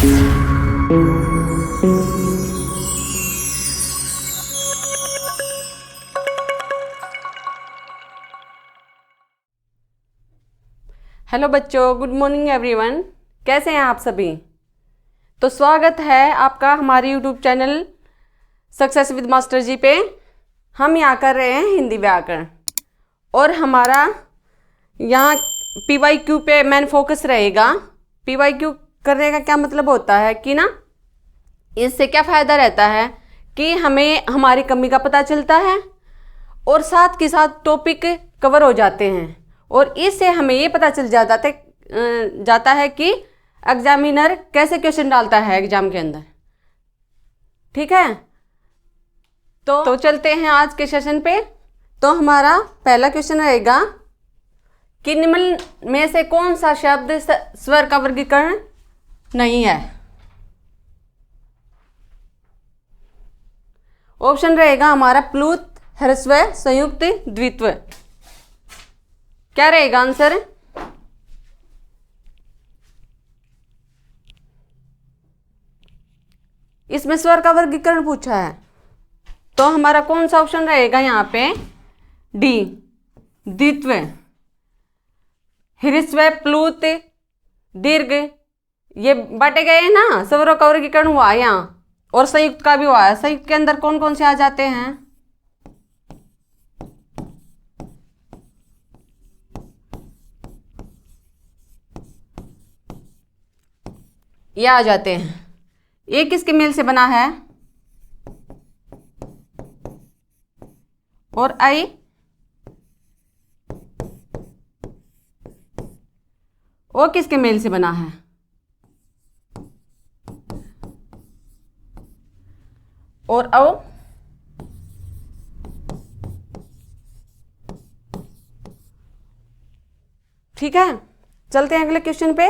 Hello बच्चों, good morning everyone. कैसे हैं आप सभी? तो स्वागत है आपका हमारे YouTube channel success with master ji पे। हम यहाँ कर रहे हैं हिंदी व्याकरण और हमारा यहाँ PYQ पे मेन फोकस रहेगा। PYQ करने का क्या मतलब होता है कि ना, इससे क्या फ़ायदा रहता है कि हमें हमारी कमी का पता चलता है और साथ के साथ टॉपिक कवर हो जाते हैं और इससे हमें ये पता चल जाता है कि एग्जामिनर कैसे क्वेश्चन डालता है एग्जाम के अंदर। ठीक है, तो चलते हैं आज के सेशन पे। तो हमारा पहला क्वेश्चन रहेगा कि निम्न में से कौन सा शब्द स्वर का वर्गीकरण नहीं है। ऑप्शन रहेगा हमारा प्लुत, ह्रस्व, संयुक्त, द्वित्व। क्या रहेगा आंसर? इसमें स्वर का वर्गीकरण पूछा है तो हमारा कौन सा ऑप्शन रहेगा यहाँ पे? डी, द्वित्व। ह्रस्व, प्लुत, दीर्घ ये बांटे गए हैं ना, स्वरों का वर्गीकरण हुआ यहाँ और संयुक्त का भी हुआ है। संयुक्त के अंदर कौन कौन से आ जाते हैं? ये आ जाते हैं। ये किसके मेल से बना है? और आई वो किसके मेल से बना है? और औ ठीक है, चलते हैं अगले क्वेश्चन पे।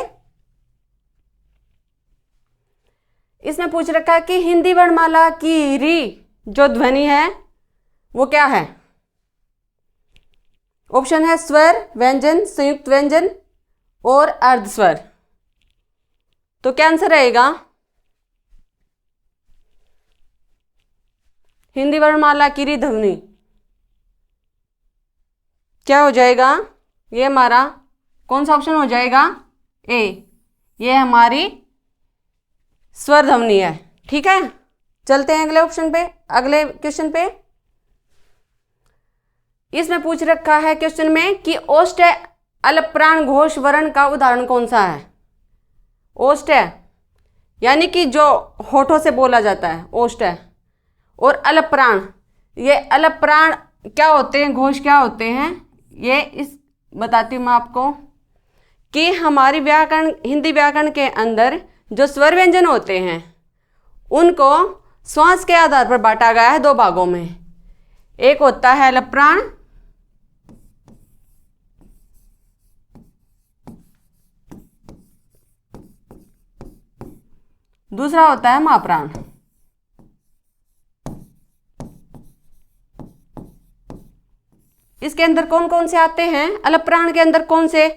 इसमें पूछ रखा है कि हिंदी वर्णमाला की री जो ध्वनि है वो क्या है? ऑप्शन है स्वर, व्यंजन, संयुक्त व्यंजन और अर्धस्वर। तो क्या आंसर रहेगा? हिंदी वर्णमाला की री ध्वनि क्या हो जाएगा? ये हमारा कौन सा ऑप्शन हो जाएगा? ए, ये हमारी स्वर ध्वनि है। ठीक है, चलते हैं अगले ऑप्शन पे, अगले क्वेश्चन पे। इसमें पूछ रखा है क्वेश्चन में कि ओष्ठ अलप्राण घोष वर्ण का उदाहरण कौन सा है? ओष्ठ यानी कि जो होठों से बोला जाता है, ओष्ठ। और अलप्राण, ये अलप्राण क्या होते हैं, घोष क्या होते हैं, ये इस बताती हूँ मैं आपको कि हमारी व्याकरण, हिंदी व्याकरण के अंदर जो स्वर व्यंजन होते हैं उनको श्वास के आधार पर बांटा गया है दो भागों में। एक होता है अलप्राण, दूसरा होता है महाप्राण। इसके अंदर कौन कौन से आते हैं? अलप्राण के अंदर कौन से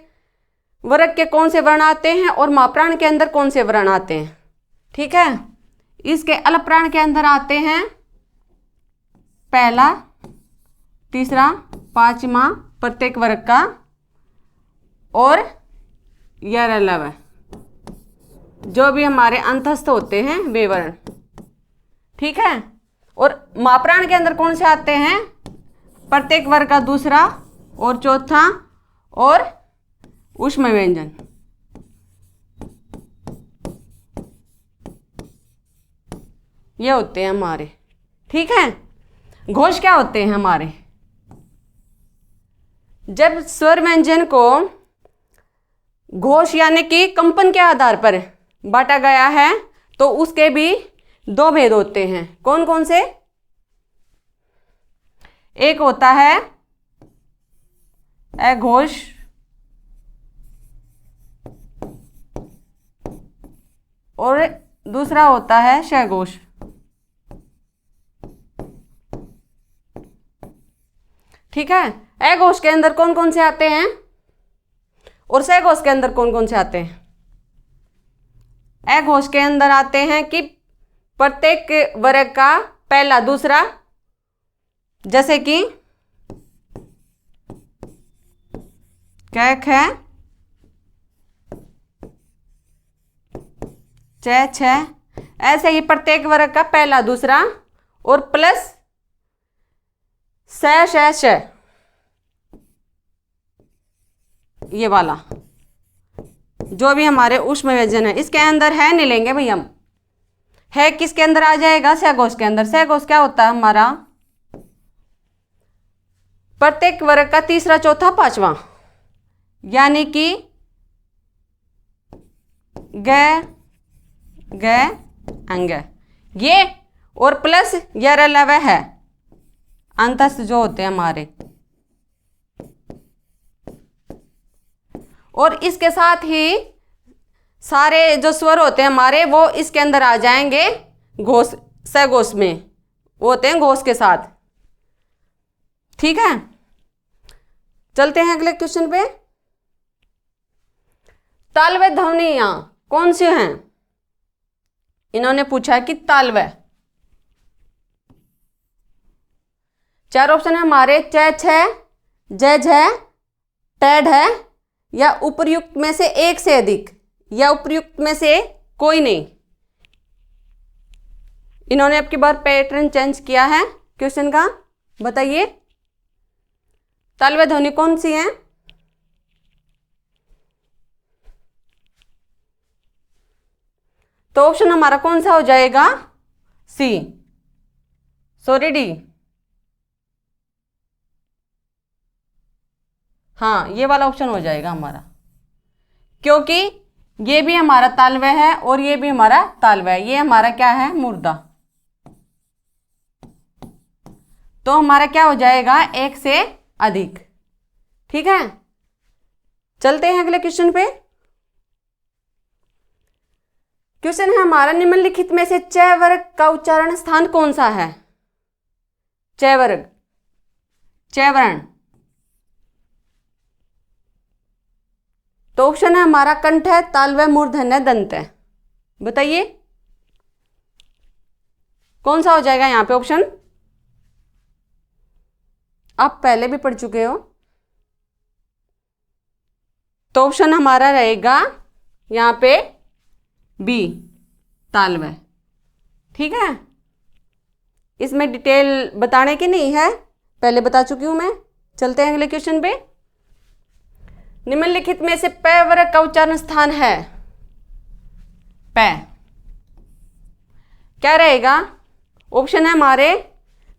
वर्ग के कौन से वर्ण आते हैं और महाप्राण के अंदर कौन से वर्ण आते हैं? ठीक है, इसके अलप्राण के अंदर आते हैं पहला, तीसरा, पांचवा प्रत्येक वर्ग का और यरलव, जो भी हमारे अंतस्थ होते हैं वे वर्ण। ठीक है, और महाप्राण के अंदर कौन से आते हैं? प्रत्येक वर्ग का दूसरा और चौथा और ऊष्म व्यंजन। ये होते हैं हमारे। ठीक है, घोष क्या होते हैं हमारे? जब स्वर व्यंजन को घोष यानी कि कंपन के आधार पर बांटा गया है तो उसके भी दो भेद होते हैं। कौन कौन से? एक होता है अघोष और दूसरा होता है सघोष। ठीक है, अघोष के अंदर कौन कौन से आते हैं और सघोष के अंदर कौन कौन से आते हैं? ए घोष के अंदर आते हैं कि प्रत्येक वर्ग का पहला दूसरा, जैसे कि क ख च छ, ऐसे ही प्रत्येक वर्ग का पहला दूसरा और प्लस स श श, ये वाला जो भी हमारे ऊष्म व्यंजन है इसके अंदर है नहीं लेंगे भाई हम। है किसके अंदर आ जाएगा? सहघोष के अंदर। सहघोष क्या होता है हमारा? प्रत्येक वर्ग का तीसरा चौथा पांचवा, यानी कि ग ग अंग, ये और प्लस यह लव है अंतस्थ जो होते हैं हमारे, और इसके साथ ही सारे जो स्वर होते हैं हमारे वो इसके अंदर आ जाएंगे घोष, सहघोष में, वो होते हैं घोष के साथ। ठीक है, चलते हैं अगले क्वेश्चन पे। तालव्य ध्वनियां कौन सी हैं? इन्होंने पूछा है कि तालव्य। चार ऑप्शन है हमारे, च छ, ज झ, ट ढ, या उपर्युक्त में से एक से अधिक, या उपर्युक्त में से कोई नहीं। इन्होंने अब की बार पैटर्न चेंज किया है क्वेश्चन का। बताइए तालव्य ध्वनि कौन सी है? तो ऑप्शन हमारा कौन सा हो जाएगा? सी, सॉरी डी। हाँ, ये वाला ऑप्शन हो जाएगा हमारा, क्योंकि ये भी हमारा तालव्य है और ये भी हमारा तालव्य है। ये हमारा क्या है? मुर्दा। तो हमारा क्या हो जाएगा? एक से अधिक। ठीक है, चलते हैं अगले क्वेश्चन पे। क्वेश्चन है हमारा, निम्नलिखित में से च वर्ग का उच्चारण स्थान कौन सा है? च वर्ग, च वर्ण। तो ऑप्शन है हमारा कंठ है, तालव्य, मूर्धन्य, दंत है। बताइए कौन सा हो जाएगा यहां पे ऑप्शन? आप पहले भी पढ़ चुके हो, तो ऑप्शन हमारा रहेगा यहां पे बी, तालव्य। ठीक है, इसमें डिटेल बताने की नहीं है, पहले बता चुकी हूं मैं। चलते हैं अगले क्वेश्चन पे। निम्नलिखित में से प वर्ग का उच्चारण स्थान है? प क्या रहेगा? ऑप्शन है हमारे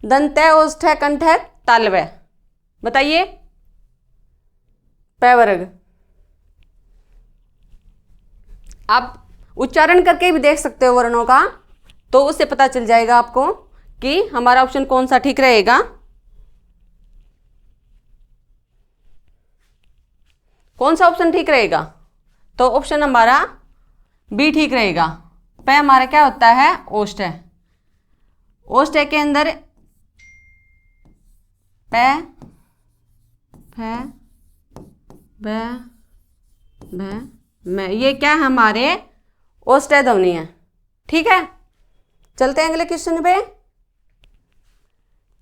दंत, ओष्ठ, कंठ, तालव्य। बताइए प वर्ग। आप उच्चारण करके भी देख सकते हो वर्णों का, तो उससे पता चल जाएगा आपको कि हमारा ऑप्शन कौन सा ठीक रहेगा। कौन सा ऑप्शन ठीक रहेगा? तो ऑप्शन हमारा बी ठीक रहेगा। प हमारा क्या होता है? ओष्ठ है। ओष्ठ के अंदर प, फ, ब, भ, म, ये क्या है? हमारे ओष्ठ ध्वनि है। ठीक है, चलते हैं अगले क्वेश्चन पे।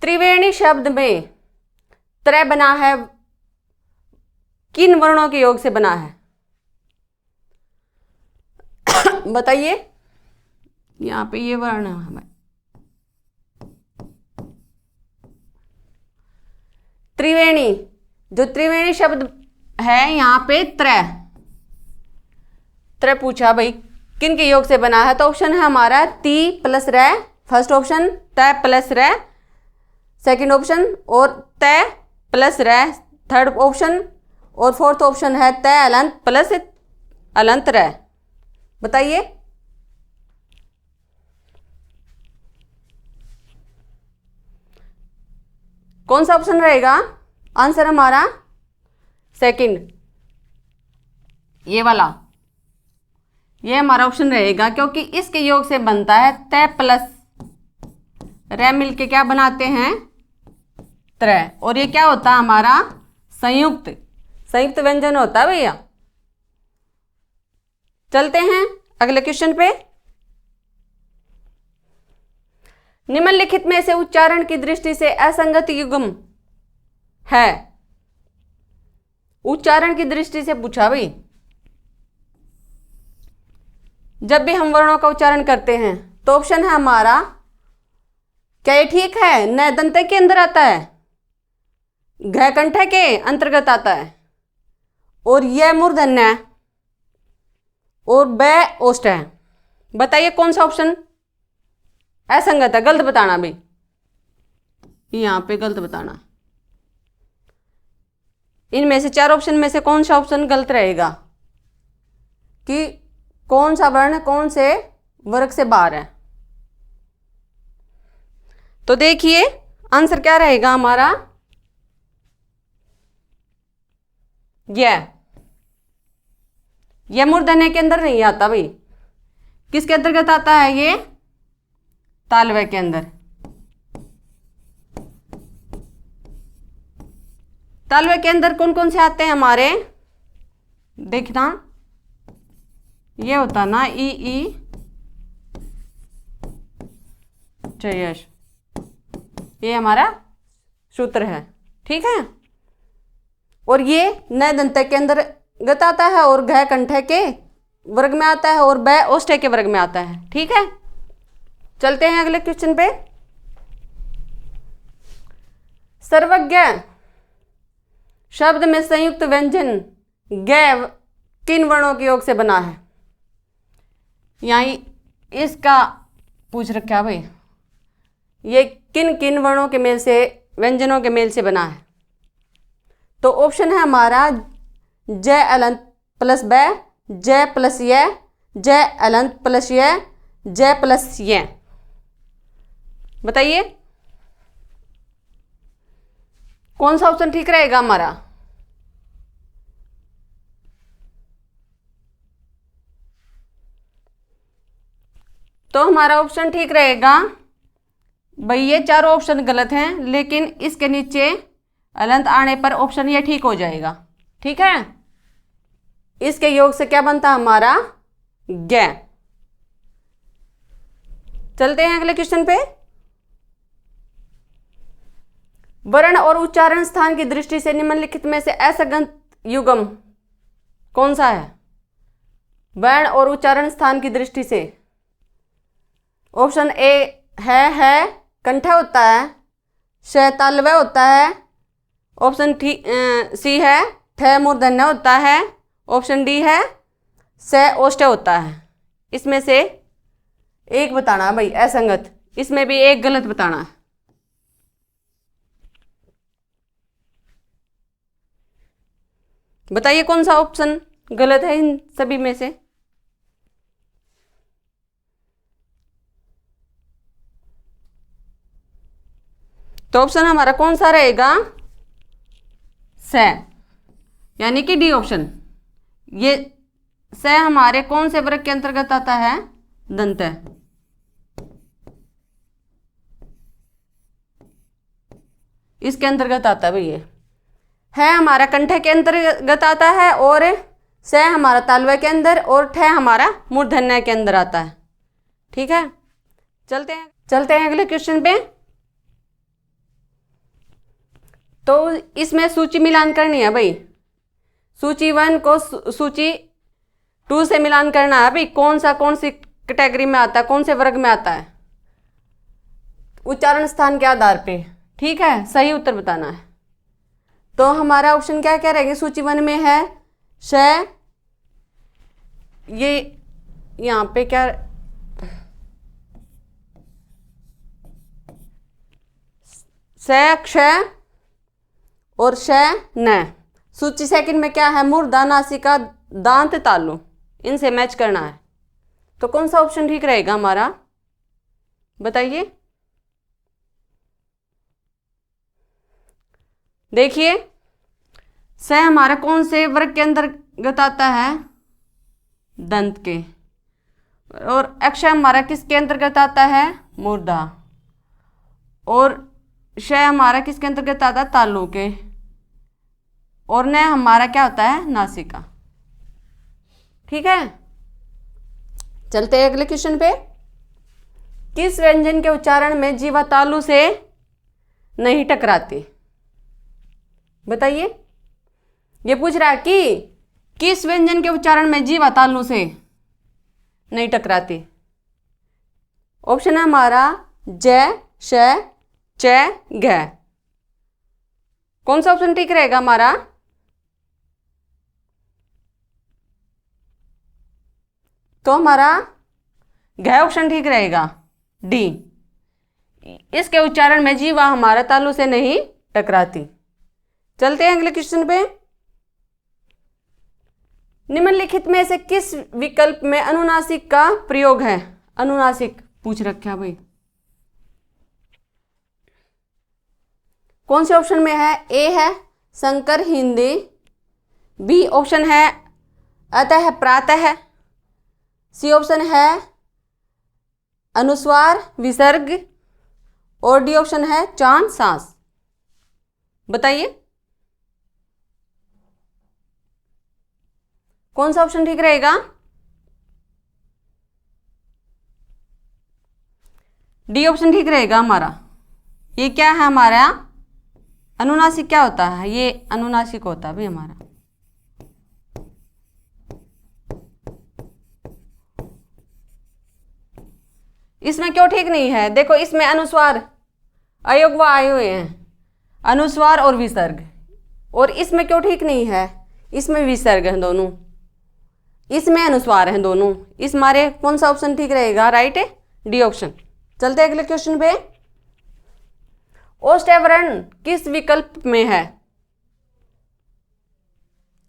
त्रिवेणी शब्द में त्र बना है, किन वर्णों के योग से बना है? बताइए, यहां पे ये वर्ण है हमारे त्रिवेणी, जो त्रिवेणी शब्द है यहां पे त्र, त्र पूछा भाई किन के योग से बना है? तो ऑप्शन है हमारा ती प्लस र, फर्स्ट ऑप्शन, त प्लस र सेकंड ऑप्शन, और त प्लस र थर्ड ऑप्शन, और फोर्थ ऑप्शन है त अलंत प्लस अलंत र। बताइए कौन सा ऑप्शन रहेगा? आंसर हमारा सेकंड, ये वाला, ये हमारा ऑप्शन रहेगा, क्योंकि इसके योग से बनता है त प्लस र मिलके क्या बनाते हैं? त्र। और ये क्या होता है हमारा? संयुक्त, संयुक्त व्यंजन होता है भैया। चलते हैं अगले क्वेश्चन पे, निम्नलिखित में से उच्चारण की दृष्टि से असंगत युग्म है। उच्चारण की दृष्टि से पूछा भाई। जब भी हम वर्णों का उच्चारण करते हैं तो ऑप्शन है हमारा, क्या ये ठीक है, न दंते के अंदर आता है, घ कंठ के अंतर्गत आता है, और यह मूर्धन्य है, और ब ओष्ठ है। बताइए कौन सा ऑप्शन असंगत है? गलत बताना भाई, यहां पे गलत बताना। इनमें से 4 ऑप्शन में से कौन सा ऑप्शन गलत रहेगा, कि कौन सा वर्ण कौन से वर्ग से बाहर है। तो देखिए आंसर क्या रहेगा हमारा, यह मूर्धन्य के अंदर नहीं आता भाई। किसके अंतर्गत आता है? ये तालव्य के अंदर। तालव्य के अंदर कौन कौन से आते हैं हमारे, देखना, ये होता ना ई चयश, ये हमारा सूत्र है, ठीक है। और ये न दंत के अंदर गत आता है, और घ कंठ के वर्ग में आता है, और ब ओष्ठ के वर्ग में आता है, ठीक है। चलते हैं अगले क्वेश्चन पे। सर्वज्ञ शब्द में संयुक्त व्यंजन गैव किन वर्णों के योग से बना है? यहां इसका पूछ रखा है भाई, ये किन किन वर्णों के मेल से, व्यंजनों के मेल से बना है। तो ऑप्शन है हमारा ज अलंत प्लस ब, ज प्लस य, ज अलंत प्लस य, ज प्लस य। बताइए कौन सा ऑप्शन ठीक रहेगा हमारा? तो हमारा ऑप्शन ठीक रहेगा भाई, ये 4 ऑप्शन गलत हैं, लेकिन इसके नीचे अलंत आने पर ऑप्शन ये ठीक हो जाएगा, ठीक है। इसके योग से क्या बनता हमारा, ग। चलते हैं अगले क्वेश्चन पे। वर्ण और उच्चारण स्थान की दृष्टि से निम्नलिखित में से असंगत युग्म कौन सा है? वर्ण और उच्चारण स्थान की दृष्टि से ऑप्शन ए है कंठ होता है, श तालव्य होता है, ऑप्शन सी है ठ मूर्धन्य होता है, ऑप्शन डी है स ओष्ठ होता है। इसमें से एक बताना भाई असंगत, इसमें भी एक गलत बताना है। बताइए कौन सा ऑप्शन गलत है इन सभी में से? तो ऑप्शन हमारा कौन सा रहेगा, स, यानी कि डी ऑप्शन। ये स हमारे कौन से वर्ग के अंतर्गत आता है, दंत। इसके अंतर्गत आता है भैया, है हमारा कंठ के अंतर्गत आता है, और स हमारा तालव्य के अंदर, और ठ हमारा मूर्धन्य के अंदर आता है, ठीक है। चलते हैं अगले क्वेश्चन पे। तो इसमें सूची मिलान करनी है भाई, सूची 1 को सूची 2 से मिलान करना है भाई, कौन सी कैटेगरी में आता है, कौन से वर्ग में आता है, उच्चारण स्थान के आधार पे, ठीक है। सही उत्तर बताना है। तो हमारा ऑप्शन क्या क्या रहेगा, सूची 1 में है श, ये यहाँ पे क्या, स क्ष और श न। सूची 2 में क्या है, मूर्धा नासिका दांत तालु, इनसे मैच करना है। तो कौन सा ऑप्शन ठीक रहेगा हमारा, बताइए। देखिए स हमारा कौन से वर्ग के अंतर्गत आता है, दंत के, और अक्ष हमारा किसके अंतर्गत आता है, मूर्धा, और श हमारा किसके अंतर्गत आता है, तालु के, और न हमारा क्या होता है, नासिका, ठीक है। चलते हैं अगले क्वेश्चन पे। किस व्यंजन के उच्चारण में जीवा तालु से नहीं टकराती? बताइए। ये पूछ रहा है कि किस व्यंजन के उच्चारण में जीवा तालु से नहीं टकराती। ऑप्शन है हमारा ज, श, च, घ। कौन सा ऑप्शन ठीक रहेगा हमारा? तो हमारा घ ऑप्शन ठीक रहेगा, डी। इसके उच्चारण में जीवा हमारा तालु से नहीं टकराती। चलते हैं अगले क्वेश्चन पे। निम्नलिखित में से किस विकल्प में अनुनासिक का प्रयोग है? अनुनासिक पूछ रखा भाई। कौन से ऑप्शन में है? ए है संकर हिंदी, बी ऑप्शन है अतः प्रातः, सी ऑप्शन है अनुस्वार विसर्ग, और डी ऑप्शन है चांद सांस। बताइए कौन सा ऑप्शन ठीक रहेगा? डी ऑप्शन ठीक रहेगा हमारा। ये क्या है हमारा? अनुनासिक क्या होता है? ये अनुनासिक होता है भाई हमारा। इसमें क्यों ठीक नहीं है? देखो इसमें अनुस्वार अयोग व आए हुए हैं, अनुस्वार और विसर्ग, और इसमें क्यों ठीक नहीं है? इसमें विसर्ग हैं दोनों, इसमें अनुस्वार हैं दोनों। इस मारे कौन सा ऑप्शन ठीक रहेगा? राइट है, डी ऑप्शन। चलते अगले क्वेश्चन पे। ओष्ठ्यवर्ण किस विकल्प में है?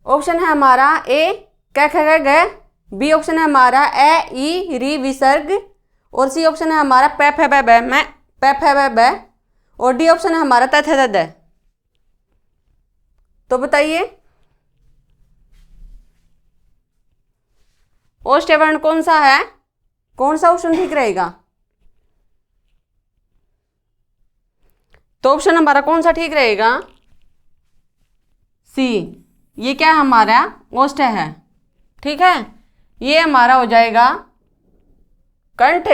ऑप्शन है हमारा ए क ख ग घ, बी ऑप्शन है हमारा ए ई री विसर्ग, और सी ऑप्शन है हमारा प फ ब ब मैं प फ ब ब, और डी ऑप्शन है हमारा त थ द द। तो बताइए ओष्ठ्यवर्ण कौन सा है? कौन सा ऑप्शन ठीक रहेगा? तो ऑप्शन हमारा कौन सा ठीक रहेगा? सी। ये क्या हमारा ओष्ठ है, ठीक है। ये हमारा हो जाएगा कंठ,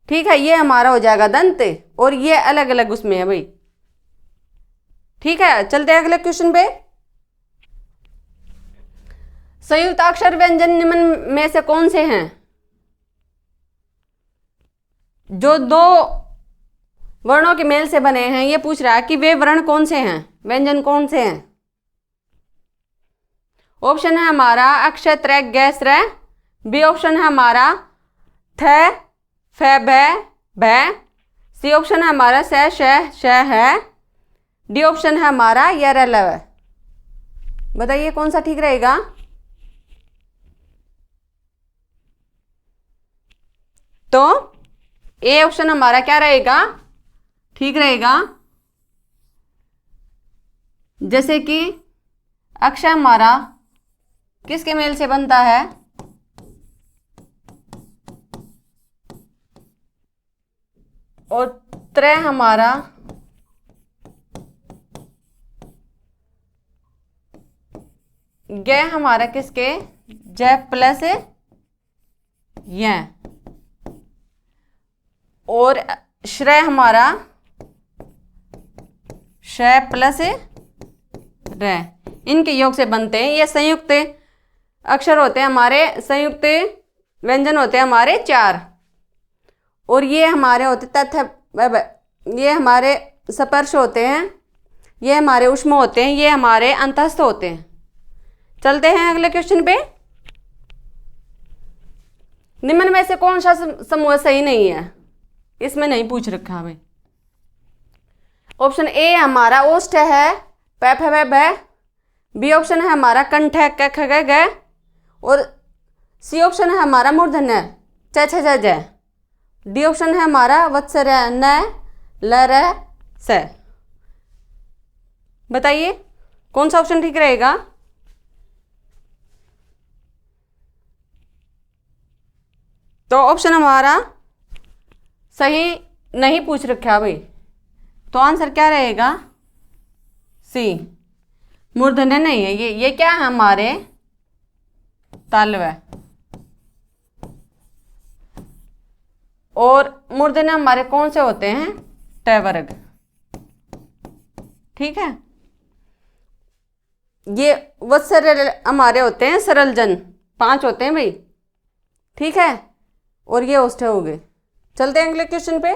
ठीक है। ये हमारा हो जाएगा दंत, और ये अलग अलग उसमें है भाई, ठीक है। चलते हैं अगले क्वेश्चन पे। संयुक्ताक्षर व्यंजन निम्न में से कौन से हैं? जो दो वर्णों के मेल से बने हैं, ये पूछ रहा है कि वे वर्ण कौन से हैं, व्यंजन कौन से हैं। ऑप्शन है हमारा अक्ष त्र ग स्र, बी ऑप्शन है हमारा थ फ भ भ, सी ऑप्शन है हमारा स श श है, डी ऑप्शन है हमारा य र ल। बताइए कौन सा ठीक रहेगा? तो ए ऑप्शन हमारा क्या रहेगा? ठीक रहेगा। जैसे कि अक्षर हमारा किसके मेल से बनता है? और त्र हमारा ग हमारा किसके? ज प्लस य, और श्रय हमारा श प्लस र, इनके योग से बनते हैं। ये संयुक्त अक्षर होते हैं हमारे, संयुक्त व्यंजन होते हैं हमारे 4, और ये हमारे होते तथ, ये हमारे स्पर्श होते हैं, ये हमारे उष्म होते हैं, ये हमारे अंतस्थ होते हैं। चलते हैं अगले क्वेश्चन पे। निम्न में से कौन सा समूह सही नहीं है? इसमें नहीं पूछ रखा भाई। ऑप्शन ए हमारा ओष्ठ है प फ ब भ, बी ऑप्शन है हमारा कंठ है क ख ग घ, और सी ऑप्शन है हमारा मूर्धन्य च छ ज ज, डी ऑप्शन है हमारा वत्सर न ल र स। बताइए कौन सा ऑप्शन ठीक रहेगा? तो ऑप्शन हमारा सही नहीं पूछ रखा भाई, तो आंसर क्या रहेगा? सी, मूर्धन्य नहीं है। ये क्या है हमारे? तालव है, और मूर्धन्य हमारे कौन से होते हैं? ट वर्ग। ठीक है, ये वत्सर हमारे होते हैं सरल जन, 5 होते हैं भाई। ठीक है, और ये ओष्ठ हो गए। चलते हैं अगले क्वेश्चन पे।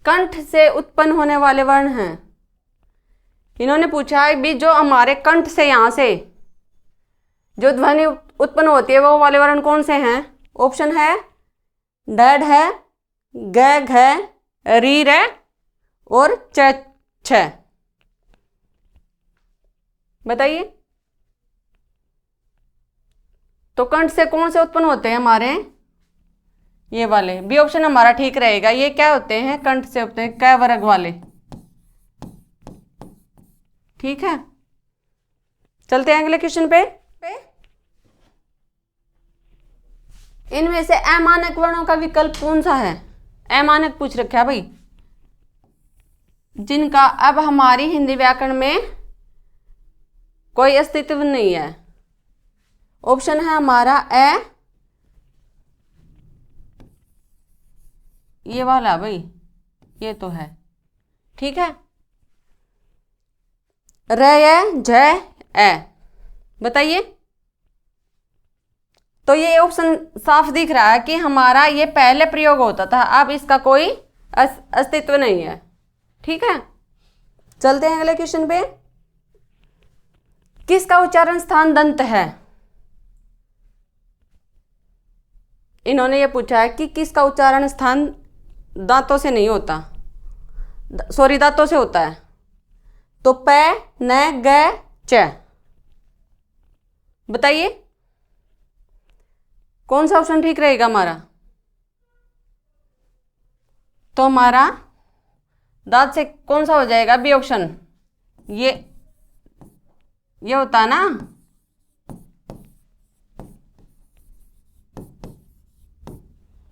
कंठ से उत्पन्न होने वाले वर्ण हैं। इन्होंने पूछा है भी जो हमारे कंठ से यहां से जो ध्वनि उत्पन्न होती है वो वाले वर्ण कौन से हैं? ऑप्शन है ड है, ग घ री रे और च छ। बताइए, तो कंठ से कौन से उत्पन्न होते हैं हमारे? ये वाले। बी ऑप्शन हमारा ठीक रहेगा। ये क्या होते हैं? कंठ से होते हैं क वर्ग वाले। ठीक है, चलते हैं अगले क्वेश्चन पे। इनमें से अमानक वर्णों का विकल्प कौन सा है? अमानक पूछ रखा है भाई, जिनका अब हमारी हिंदी व्याकरण में कोई अस्तित्व नहीं है। ऑप्शन है हमारा ए, ये वाला भाई, ये तो है। ठीक है, र ज ए। बताइए, तो ये ऑप्शन साफ दिख रहा है कि हमारा ये पहले प्रयोग होता था, अब इसका कोई अस्तित्व नहीं है। ठीक है, चलते हैं अगले क्वेश्चन पे। किसका उच्चारण स्थान दंत है? इन्होंने ये पूछा है कि किसका उच्चारण स्थान दांतों से नहीं होता, सॉरी दांतों से होता है। तो प न ग च। बताइए, कौन सा ऑप्शन ठीक रहेगा हमारा? तो हमारा दांत से कौन सा हो जाएगा? B option. ये होता है ना,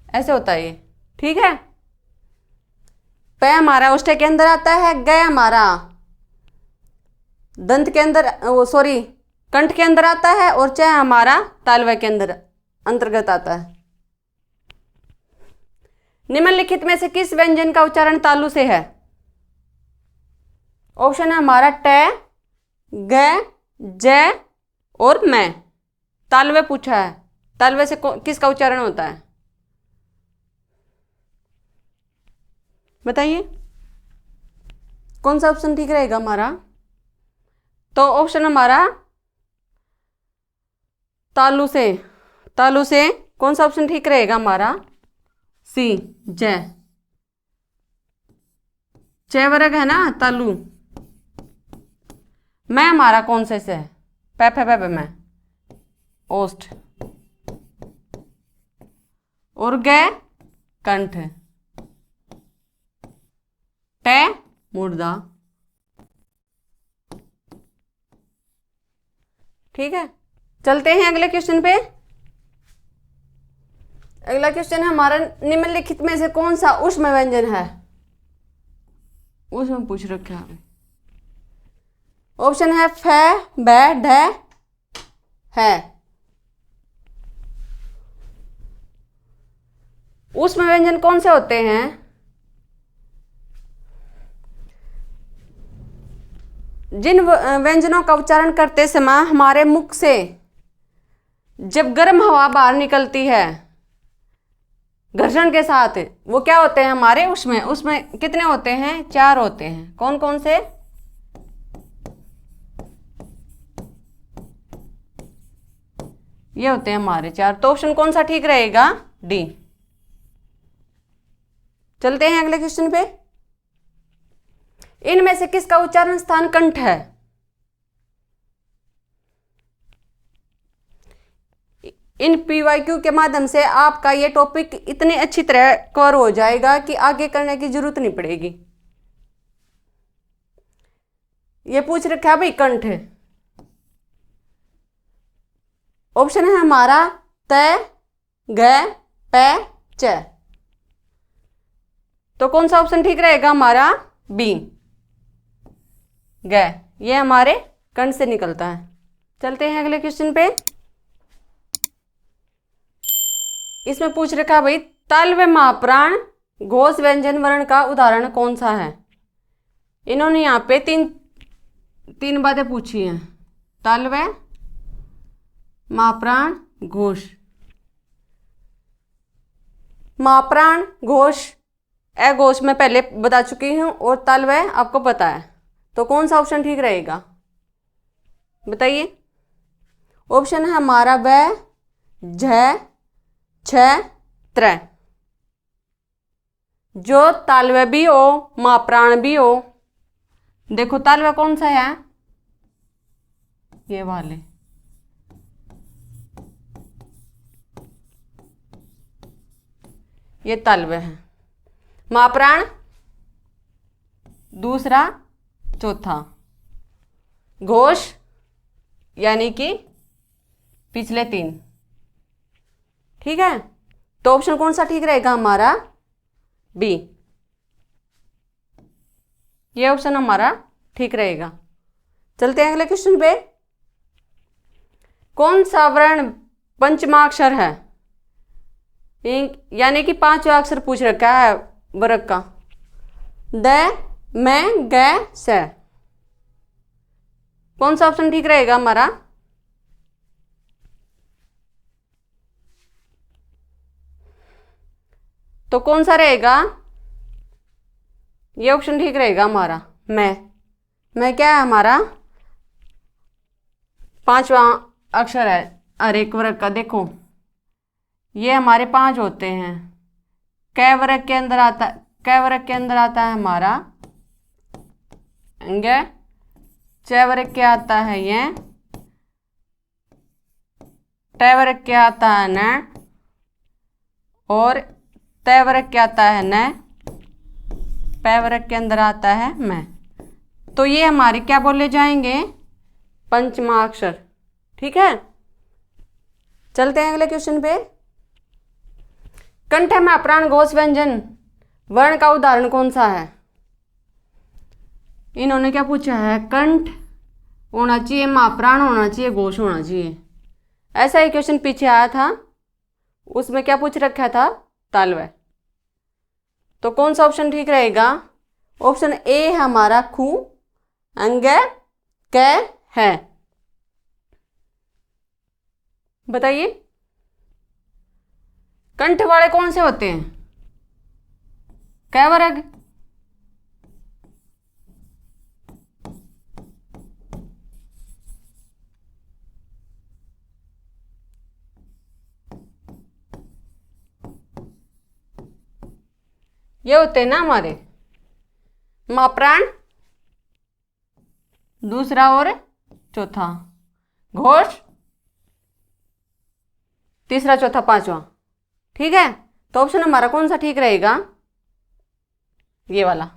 ऐसे होता है ये। ठीक है, प हमारा ओष्ठ के अंदर आता है, ग हमारा दंत के अंदर, सॉरी कंठ के अंदर आता है, और च हमारा तालव्य के अंदर अंतर्गत आता है। निम्नलिखित में से किस व्यंजन का उच्चारण तालु से है? ऑप्शन है हमारा ट, ग, ज और मैं। तालव्य पूछा है, तालव्य से किसका उच्चारण होता है? बताइए, कौन सा ऑप्शन ठीक रहेगा हमारा? तो ऑप्शन हमारा तालु से। तालु से कौन सा ऑप्शन ठीक रहेगा हमारा? सी, ज। च वर्ग है ना तालु। मैं हमारा कौन से है? पे पे पे पे मैं, ओष्ठ, और ग कंठ, ट मूर्धा। ठीक है, चलते हैं अगले क्वेश्चन पे। अगला क्वेश्चन है हमारा, निम्नलिखित में से कौन सा ऊष्म व्यंजन है? ऊष्म पूछ रखा है। ऑप्शन है फ, ब, ढ है। ऊष्म व्यंजन कौन से होते हैं? जिन व्यंजनों का उच्चारण करते समय हमारे मुख से जब गर्म हवा बाहर निकलती है घर्षण के साथ, वो क्या होते हैं हमारे? उसमें कितने होते हैं? 4 होते हैं। कौन कौन से? ये होते हैं हमारे 4। तो ऑप्शन कौन सा ठीक रहेगा? डी। चलते हैं अगले क्वेश्चन पे। इनमें से किसका उच्चारण स्थान कंठ है? इन PYQ के माध्यम से आपका ये टॉपिक इतनी अच्छी तरह कवर हो जाएगा कि आगे करने की जरूरत नहीं पड़ेगी। ये पूछ रखा है भाई कंठ। ऑप्शन है हमारा त, ग, प, च। तो कौन सा ऑप्शन ठीक रहेगा हमारा? बी। ग, ये हमारे कंठ से निकलता है। चलते हैं अगले क्वेश्चन पे। इसमें पूछ रखा है भाई, तल व महाप्राण घोष व्यंजन वर्ण का उदाहरण कौन सा है। इन्होंने यहाँ पे तीन बातें पूछी हैं, तल व महाप्राण घोष। महाप्राण घोष अघोष में पहले बता चुकी हूँ, और तल व आपको पता है, तो कौन सा ऑप्शन ठीक रहेगा बताइए। ऑप्शन है हमारा व, झ, छ, त्र। जो तालव्य भी हो, महाप्राण भी हो। देखो तालव्य कौन सा है, ये वाले, ये तालव्य है। महाप्राण दूसरा, चौथा। घोष यानी कि पिछले तीन। ठीक है, तो ऑप्शन कौन सा ठीक रहेगा हमारा, बी। ये ऑप्शन हमारा ठीक रहेगा। चलते हैं अगले क्वेश्चन पे। कौन सा वर्ण पंचमाक्षर है, यानी कि पांचवा अक्षर पूछ रखा है वर्ग का। द, मैं, ग, स। कौन सा ऑप्शन ठीक रहेगा हमारा, तो कौन सा रहेगा, ये ऑप्शन ठीक रहेगा हमारा, मैं क्या है हमारा पांचवा अक्षर है हर एक वर्ग का। देखो ये हमारे 5 होते हैं। क वर्ग के अंदर आता है हमारा अंग, च वर्ग के आता है ये, ट वर्ग के आता है न, और त वर्ग के आता है न, प वर्ग के अंदर आता है मैं। तो ये हमारे क्या बोले जाएंगे, पंचमाक्षर। ठीक है, चलते हैं अगले क्वेश्चन पे। कंठ में अप्राण घोष व्यंजन वर्ण का उदाहरण कौन सा है। इन्होंने क्या पूछा है, कंठ होना चाहिए, महाप्राण होना चाहिए, घोष होना चाहिए। ऐसा ही क्वेश्चन पीछे आया था, उसमें क्या पूछ रखा था, तालव्य। तो कौन सा ऑप्शन ठीक रहेगा, ऑप्शन ए है हमारा खू, अंग, क है। बताइए कंठ वाले कौन से होते हैं, क वर्ग, ये होते हैं ना हमारे महाप्राण दूसरा और चौथा, घोष तीसरा, चौथा, पांचवा। ठीक है, तो ऑप्शन हमारा कौन सा ठीक रहेगा, ये वाला।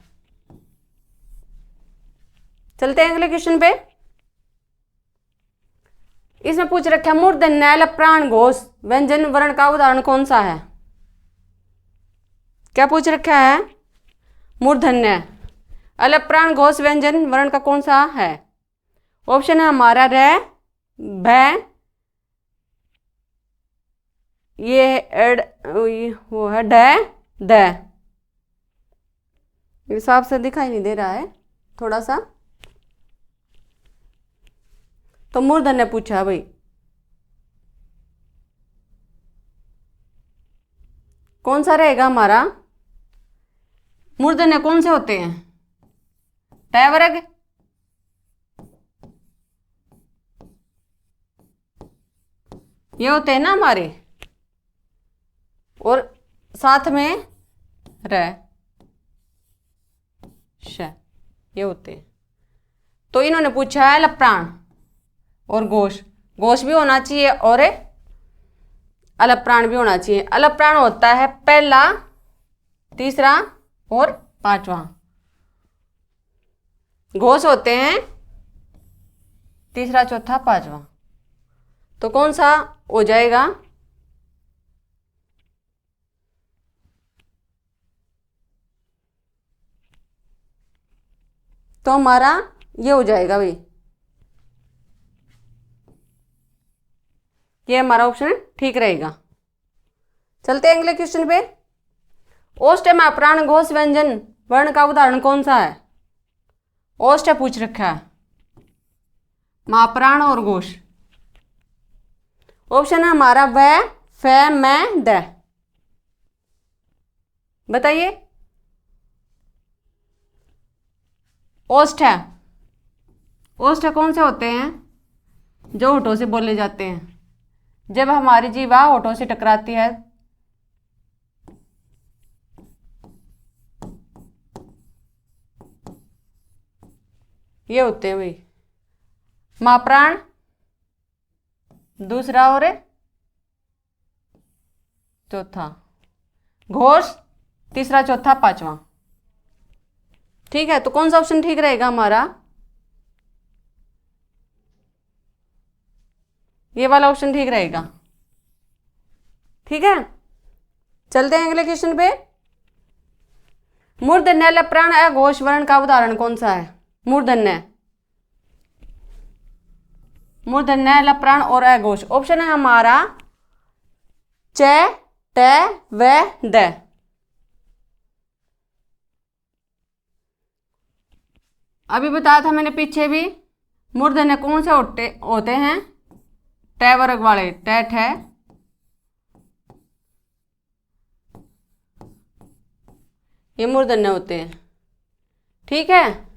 चलते हैं अगले क्वेश्चन पे। इसमें पूछ रखा है, मूर्धन्य अलप्राण घोष व्यंजन वर्ण का उदाहरण कौन सा है। क्या पूछ रखा है, मूर्धन्य अलप्राण घोष व्यंजन वर्ण का कौन सा है। ऑप्शन है हमारा र, भ, ये एड, वो है ड, द। हिसाब से दिखाई नहीं दे रहा है थोड़ा सा, तो मूर्धन्य पूछा है भाई। कौन सा रहेगा हमारा, मूर्धन्य कौन से होते हैं, ट वर्ग, ये होते हैं ना हमारे, और साथ में र, श, ये होते हैं। तो इन्होंने पूछा है अलप्राण और घोष, घोष भी होना चाहिए और अलप्राण भी होना चाहिए। अलप्राण होता है पहला, तीसरा और पांचवा। घोष होते हैं तीसरा, चौथा, पांचवा। तो कौन सा हो जाएगा, तो हमारा ये हो जाएगा भाई, ये हमारा ऑप्शन ठीक रहेगा। चलते हैं अगले क्वेश्चन पे। ओष्ठ में अप्राण घोष व्यंजन वर्ण का उदाहरण कौन सा है? ओष्ठ पूछ रखा है, माप्राण और घोष। ऑप्शन है हमारा व, फ, मैं, द। बताइए। ओष्ठ, ओष्ठ कौन से होते हैं? जो होठों से बोले जाते हैं, जब हमारी जीवा होठों से टकराती है। ये होते हैं भाई माप्राण, दूसरा और चौथा घोष, तीसरा चौथा पांचवा। ठीक है, तो कौन सा ऑप्शन ठीक रहेगा हमारा? ये वाला ऑप्शन ठीक रहेगा। ठीक है, चलते हैं अगले क्वेश्चन पे। मूर्धन्य लप्राण अघोष वर्ण का उदाहरण कौन सा है? मूर्धन्य, मूर्धन्य लप्राण और अघोष। ऑप्शन है हमारा च, ट, व, द। अभी बताया था मैंने पीछे भी, मूर्धन्य कौन से होते हैं? ट वर्ग वाले, ट, ठ, ये मूर्धन्य होते हैं। ठीक है,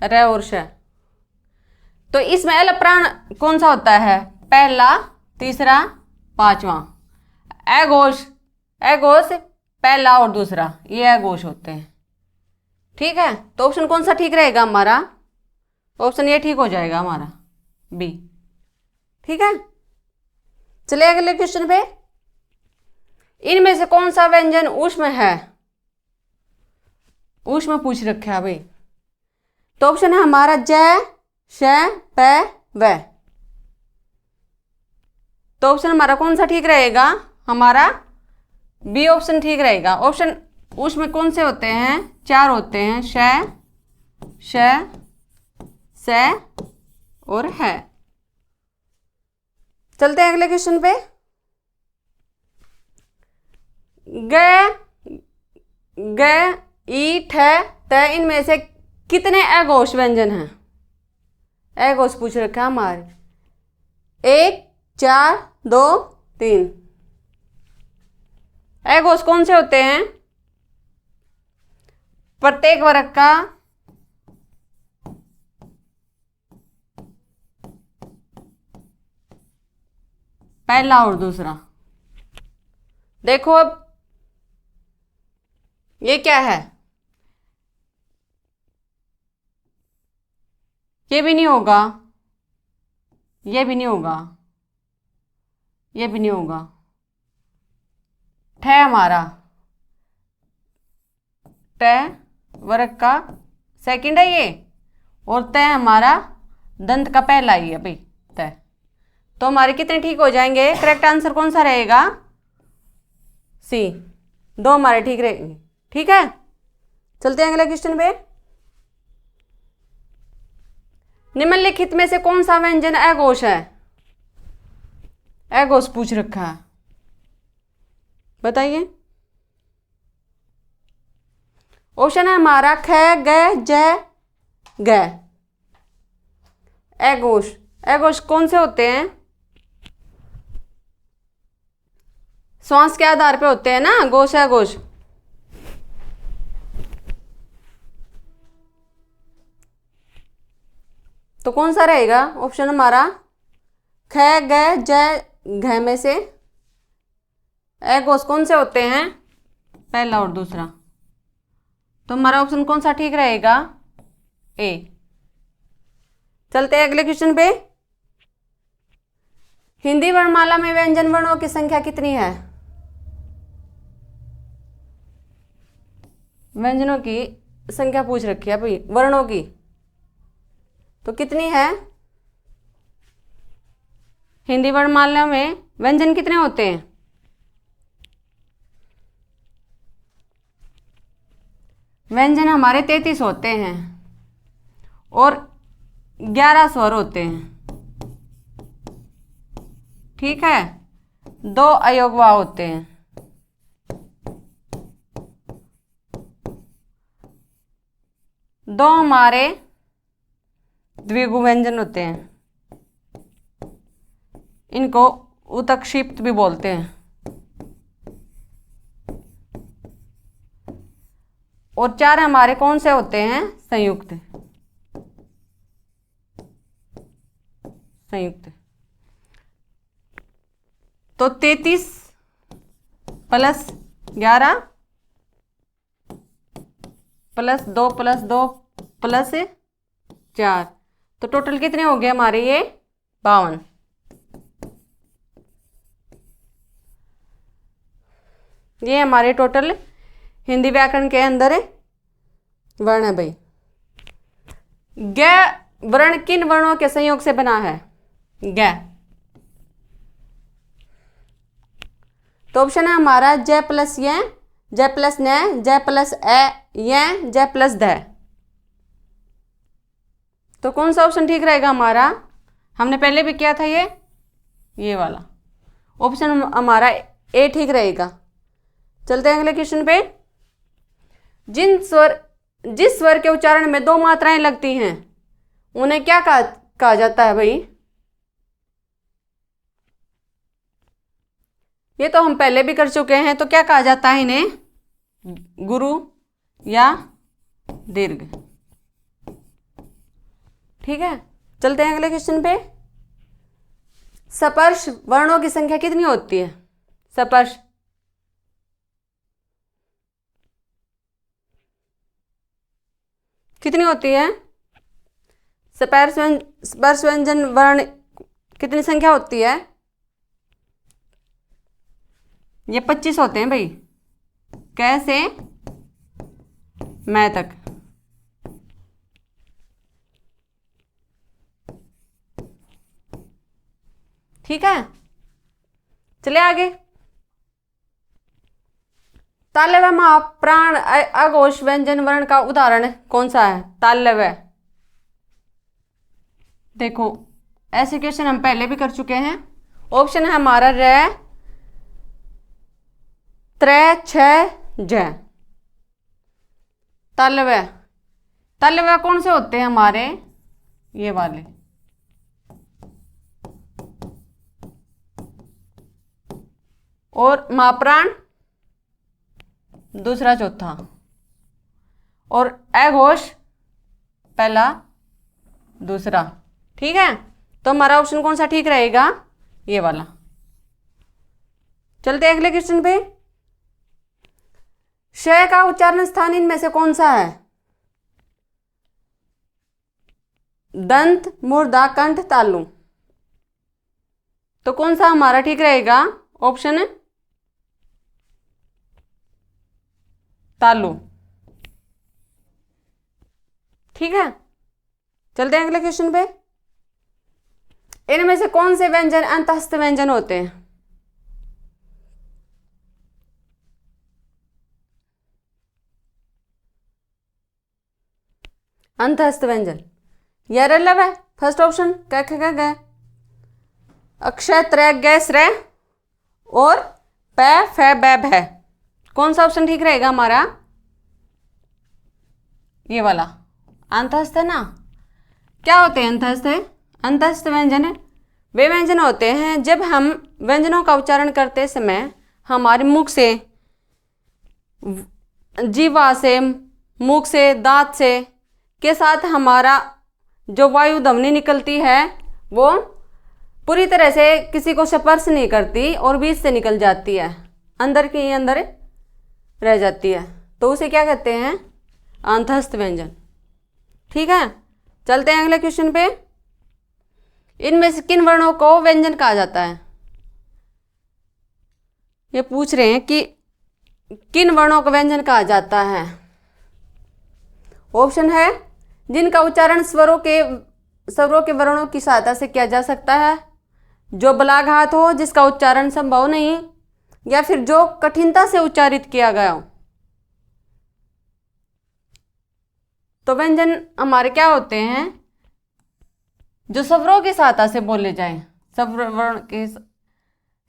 र और श। तो इसमें अलप्राण कौन सा होता है? पहला, तीसरा, पांचवा। अघोष, अघोष पहला और दूसरा, ये अघोष होते हैं। ठीक है, तो ऑप्शन कौन सा ठीक रहेगा हमारा? ऑप्शन ये ठीक हो जाएगा हमारा, बी। ठीक है, चलिए अगले क्वेश्चन पे। इनमें से कौन सा व्यंजन ऊष्म है? ऊष्म पूछ रखा है भाई। तो ऑप्शन है हमारा ज, श, प, व। तो ऑप्शन हमारा कौन सा ठीक रहेगा? हमारा बी ऑप्शन ठीक रहेगा। ऑप्शन ऊष्म कौन से होते हैं? 4 होते हैं, श, स और है। चलते हैं अगले क्वेश्चन पे। ग, ग, ई, ठ, त, इनमें से कितने अघोष व्यंजन हैं? अघोष पूछ रखा है हमारे। 1, 4, 2, 3। अघोष कौन से होते हैं? प्रत्येक वर्ग का पहला और दूसरा। देखो अब ये क्या है? ये भी नहीं होगा, ये भी नहीं होगा, ये भी नहीं होगा। ठ हमारा ट वर्ग का सेकंड है ये, और त हमारा दंत का पहला ही है भाई, त। तो हमारे कितने ठीक हो जाएंगे? करेक्ट आंसर कौन सा रहेगा? सी, 2 हमारे ठीक रहेंगे। ठीक है, चलते हैं अगले क्वेश्चन पे। निम्नलिखित में से कौन सा व्यंजन अघोष है? अघोष पूछ रखा है, बताइए। ऑप्शन है हमारा ख, ग, ज, ग। अघोष, अघोष कौन से होते हैं? श्वास के आधार पे होते हैं ना, घोष अघोष। तो कौन सा रहेगा? ऑप्शन हमारा ख, ग, ज, घ में से अघोष कौन से होते हैं? पहला और दूसरा। तो हमारा ऑप्शन कौन सा ठीक रहेगा? ए। चलते हैं अगले क्वेश्चन पे। हिंदी वर्णमाला में व्यंजन वर्णों की संख्या कितनी है? व्यंजनों की संख्या पूछ रखी है भाई, वर्णों की। तो कितनी है? हिंदी वर्णमाला में व्यंजन कितने होते हैं? व्यंजन हमारे 33 होते हैं और 11 स्वर होते हैं। ठीक है, 2 अयोगवा होते हैं। दो हमारे द्विगु व्यंजन होते हैं, इनको उत्क्षिप्त भी बोलते हैं। और 4 हमारे कौन से होते हैं? संयुक्त। संयुक्त। तो 33 प्लस 11 प्लस 2 प्लस 2 प्लस 4, तो टोटल कितने हो गए हमारे? ये 52। ये हमारे टोटल हिंदी व्याकरण के अंदर वर्ण है भाई। ग वर्ण किन वर्णों के संयोग से बना है? ग। तो ऑप्शन है हमारा ज प्लस य, ज प्लस न, ज प्लस ए, य, ज प्लस ध। तो कौन सा ऑप्शन ठीक रहेगा हमारा? हमने पहले भी किया था ये वाला ऑप्शन हमारा ए ठीक रहेगा। चलते हैं अगले क्वेश्चन पे। जिस स्वर के उच्चारण में 2 मात्राएं लगती हैं उन्हें क्या कहा जाता है भाई? ये तो हम पहले भी कर चुके हैं, तो क्या कहा जाता है इन्हें? गुरु या दीर्घ। ठीक है, चलते हैं अगले क्वेश्चन पे। स्पर्श वर्णों की संख्या कितनी होती है? स्पर्श कितनी होती है? स्पर्श व्यंजन वर्ण कितनी संख्या होती है? ये 25 होते हैं भाई। कैसे? मैं तक। ठीक है, चलिए आगे। तालव्य में प्राण अघोष व्यंजन वर्ण का उदाहरण कौन सा है? तालव्य। देखो, ऐसे क्वेश्चन हम पहले भी कर चुके हैं। ऑप्शन है हमारा र, त्रै, छ, ज। तालव्य। तालव्य कौन से होते हैं हमारे? ये वाले। और महाप्राण दूसरा चौथा, और अघोष पहला दूसरा। ठीक है, तो हमारा ऑप्शन कौन सा ठीक रहेगा? ये वाला। चलते हैं अगले क्वेश्चन पे। श का उच्चारण स्थान इनमें से कौन सा है? दंत, मूर्धा, कंठ, तालु। तो कौन सा हमारा ठीक रहेगा? ऑप्शन तालु। ठीक है, चलते हैं अगले क्वेश्चन पे। इनमें से कौन से व्यंजन अंतःस्थ व्यंजन होते हैं? अंतःस्थ व्यंजन। यरलव है फर्स्ट ऑप्शन, क ख ग घ, अक्षय, त्र, ग, स्र और प, फ, ब, भ। कौन सा ऑप्शन ठीक रहेगा हमारा? ये वाला। अंतःस्थ है ना। क्या होते हैं अंतःस्थ? अंतःस्थ व्यंजन वे व्यंजन होते हैं जब हम व्यंजनों का उच्चारण करते समय हमारे मुख से, जीवा से, मुख से, दांत से के साथ हमारा जो वायु धमनी निकलती है वो पूरी तरह से किसी को स्पर्श नहीं करती और बीच से निकल जाती है, अंदर के अंदर रह जाती है, तो उसे क्या कहते हैं? अंतःस्थ व्यंजन। ठीक है, चलते हैं अगले क्वेश्चन पे। इनमें से किन वर्णों को व्यंजन कहा जाता है? ये पूछ रहे हैं कि किन वर्णों को व्यंजन कहा जाता है। ऑप्शन है जिनका उच्चारण स्वरों के वर्णों की सहायता से किया जा सकता है, जो बलाघात हो, जिसका उच्चारण संभव नहीं, या फिर जो कठिनता से उच्चारित किया गया हो। तो व्यंजन हमारे क्या होते हैं जो स्वरों की सहायता से बोले जाएं,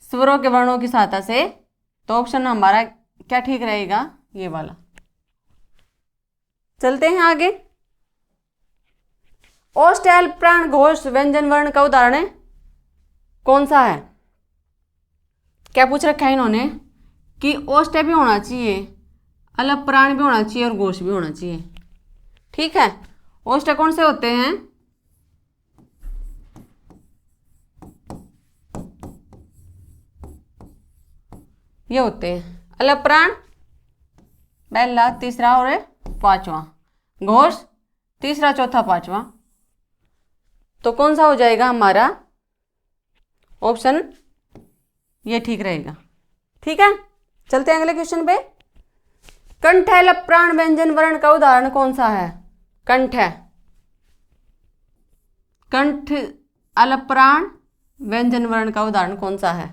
स्वरों के वर्णों की सहायता से। तो ऑप्शन हमारा क्या ठीक रहेगा, ये वाला। चलते हैं आगे। ओष्ठ प्राण घोष व्यंजन वर्ण का उदाहरण कौन सा है? क्या पूछ रखा है इन्होंने कि ओष्ठ भी होना चाहिए, अलग प्राण भी होना चाहिए और घोष भी होना चाहिए। ठीक है, ओष्ठ कौन से होते हैं? ये होते हैं अलग प्राण पहला, तीसरा और पांचवा, घोष तीसरा, चौथा, पांचवा। तो कौन सा हो जाएगा हमारा? ऑप्शन ये ठीक रहेगा। ठीक है, चलते हैं अगले क्वेश्चन पे। कंठ अलप प्राण व्यंजन वर्ण का उदाहरण कौन सा है? कंठ अलप प्राण व्यंजन वर्ण का उदाहरण कौन सा है?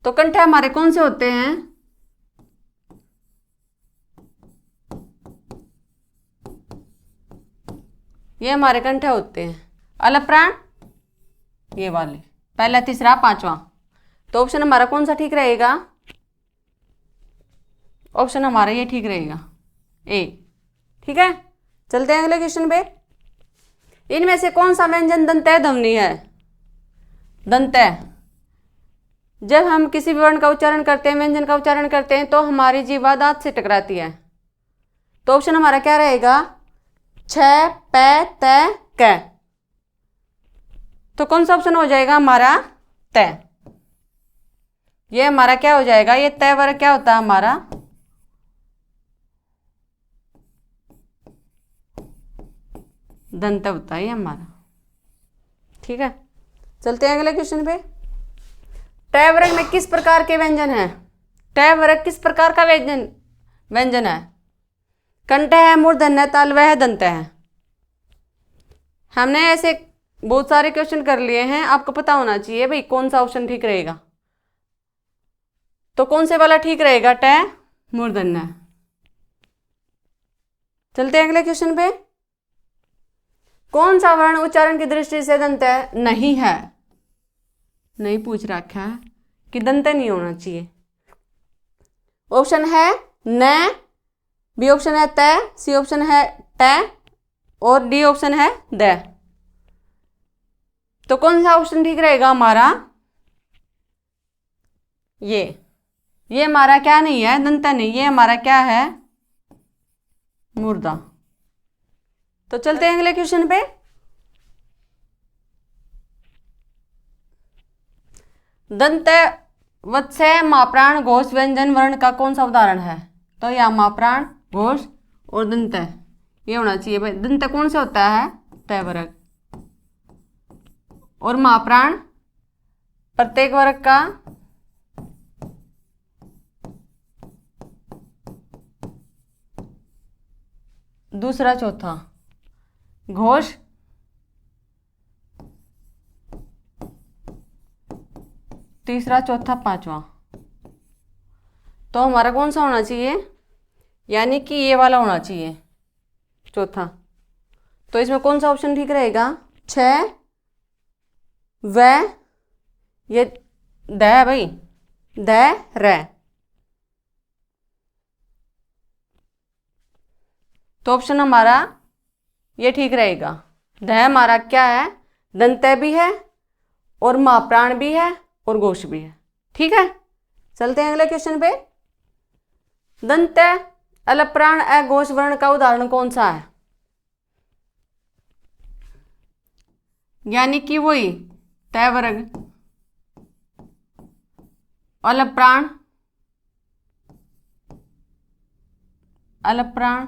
तो कंठ हमारे कौन से होते हैं? ये हमारे कंठ होते हैं अलप प्राण, ये वाले पहला, तीसरा, पांचवा। तो ऑप्शन हमारा कौन सा ठीक रहेगा? ऑप्शन हमारा ये ठीक रहेगा, ए। ठीक है, चलते हैं अगले क्वेश्चन पे। इनमें से कौन सा व्यंजन दंतय ध्वनि है? दंतय, जब हम किसी भी वर्ण का उच्चारण करते हैं, व्यंजन का उच्चारण करते हैं, तो हमारी जीवा दांत से टकराती है। तो ऑप्शन हमारा क्या रहेगा? छ, पै, तै, कै। तो कौन सा ऑप्शन हो जाएगा हमारा? तय। ये हमारा क्या हो जाएगा? ये तय वर्ग क्या होता है हमारा? दंत होता है ये हमारा। ठीक है, चलते हैं अगले क्वेश्चन पे। टय वर्ग में किस प्रकार के व्यंजन है? टय वर्ग किस प्रकार का व्यंजन है? कंठ है, मूर्धन्य है, तालव्य है, दंत है। हमने ऐसे बहुत सारे क्वेश्चन कर लिए हैं, आपको पता होना चाहिए भाई कौन सा ऑप्शन ठीक रहेगा। तो कौन से वाला ठीक रहेगा? टय, मूर्धन्य। चलते हैं अगले क्वेश्चन पे। कौन सा वर्ण उच्चारण की दृष्टि से दंत नहीं है? नहीं पूछ रखा है कि दंत नहीं होना चाहिए। ऑप्शन है न, बी ऑप्शन है त, सी ऑप्शन है ट और डी ऑप्शन है द। तो कौन सा ऑप्शन ठीक रहेगा हमारा? ये हमारा क्या नहीं है? दंत नहीं, ये हमारा क्या है? मुर्दा। तो चलते हैं अगले क्वेश्चन पे। दंत वत्स्य माप्राण घोष व्यंजन वर्ण का कौन सा उदाहरण है? तो या माप्राण, घोष और दंत ये होना चाहिए भाई। दंत कौन सा होता है? तय वर्ग। और माप्राण प्रत्येक वर्ग का दूसरा, चौथा, घोष तीसरा, चौथा, पांचवा। तो हमारा कौन सा होना चाहिए? यानी कि ये वाला होना चाहिए, चौथा। तो इसमें कौन सा ऑप्शन ठीक रहेगा? छ, व, ये द है भाई, द, र। तो ऑप्शन हमारा ये ठीक रहेगा। ध हमारा क्या है? दंतय भी है और माप्राण भी है और घोष भी है। ठीक है, चलते हैं अगले क्वेश्चन पे। दंत अलप प्राण अघोष वर्ण का उदाहरण कौन सा है? यानी कि वही तय वर्ग, अलप प्राण, अलप प्राण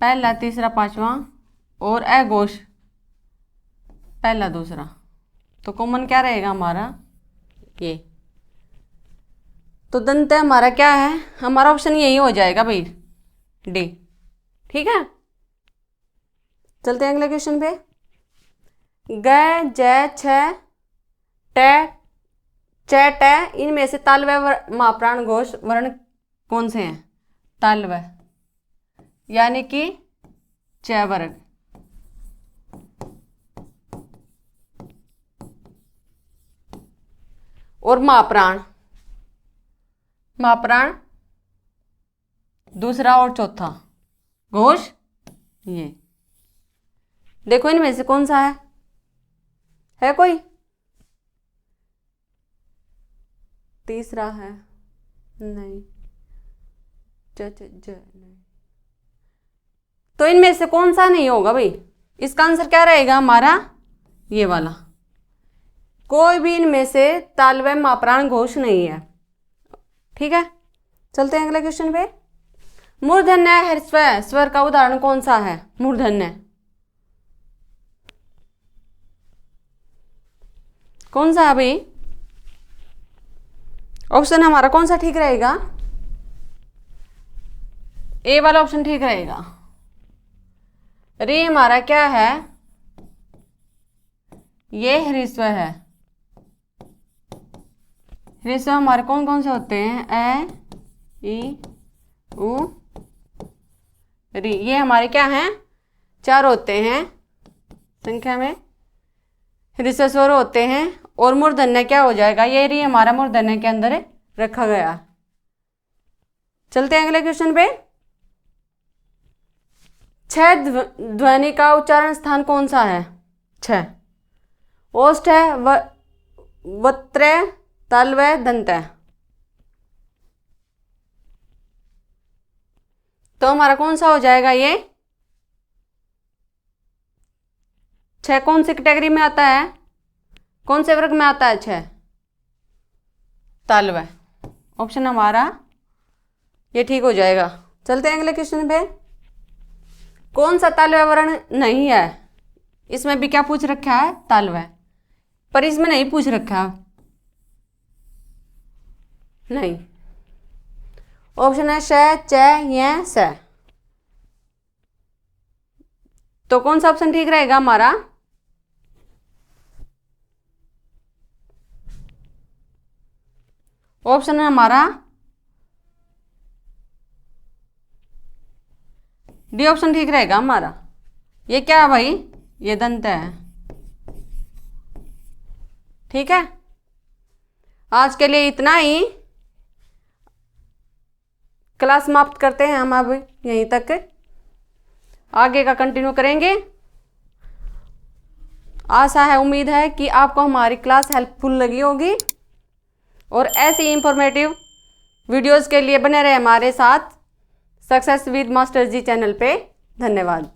पहला, तीसरा, पांचवा और अघोष पहला, दूसरा। तो कॉमन क्या रहेगा हमारा? ये। तो दंत हमारा क्या है? हमारा ऑप्शन यही हो जाएगा भाई, डी। ठीक है, चलते हैं अगले क्वेश्चन पे। ग, ज, छ, ट, च, ट इनमें से तालव्य माप्राण घोष वर्ण कौन से हैं? तालव्य। यानी कि च वर्ग। और मापराण, मापराण दूसरा और चौथा, घोष ये। देखो इनमें से कौन सा है कोई? तीसरा है नहीं, नहीं। तो इनमें से कौन सा नहीं होगा भाई? इसका आंसर क्या रहेगा हमारा? ये वाला। कोई भी इनमें से तालव्य मापराण घोष नहीं है। ठीक है, चलते हैं अगले क्वेश्चन पे। मूर्धन्य ह्रस्व स्वर का उदाहरण कौन सा है? मूर्धन्य कौन सा है भाई? ऑप्शन हमारा कौन सा ठीक रहेगा? ए वाला ऑप्शन ठीक रहेगा। रे हमारा क्या है? ये ह्रस्व है। ह्रस्व हमारे कौन कौन से होते हैं? ए, ई, उ, री। ये हमारे क्या हैं? 4 होते हैं संख्या में, ह्रस्व स्वर होते हैं। और मूर्धन्य क्या हो जाएगा? ये री हमारा मूर्धन्य के अंदर रखा गया। चलते हैं अगले क्वेश्चन पे। छ ध्वनि का उच्चारण स्थान कौन सा है? छ ओष्ठ है, वत्र, तालव्य, दंत है। तो हमारा कौन सा हो जाएगा ये? छ कौन सी कैटेगरी में आता है? कौन से वर्ग में आता है छ? तालव्य। ऑप्शन हमारा ये ठीक हो जाएगा। चलते हैं अगले क्वेश्चन पे। कौन सा तालव्य वर्ण नहीं है? इसमें भी क्या पूछ रखा है? तालव्य। पर इसमें नहीं पूछ रखा नहीं। ऑप्शन है श, च, य, स। तो कौन सा ऑप्शन ठीक रहेगा हमारा? ऑप्शन है हमारा डी ऑप्शन ठीक रहेगा हमारा। ये क्या है भाई? ये दंत है। ठीक है, आज के लिए इतना ही। क्लास समाप्त करते हैं हम अब यहीं तक, आगे का कंटिन्यू करेंगे। आशा है, उम्मीद है कि आपको हमारी क्लास हेल्पफुल लगी होगी। और ऐसी इंफॉर्मेटिव वीडियोस के लिए बने रहे हमारे साथ success with master ji channel पे। धन्यवाद।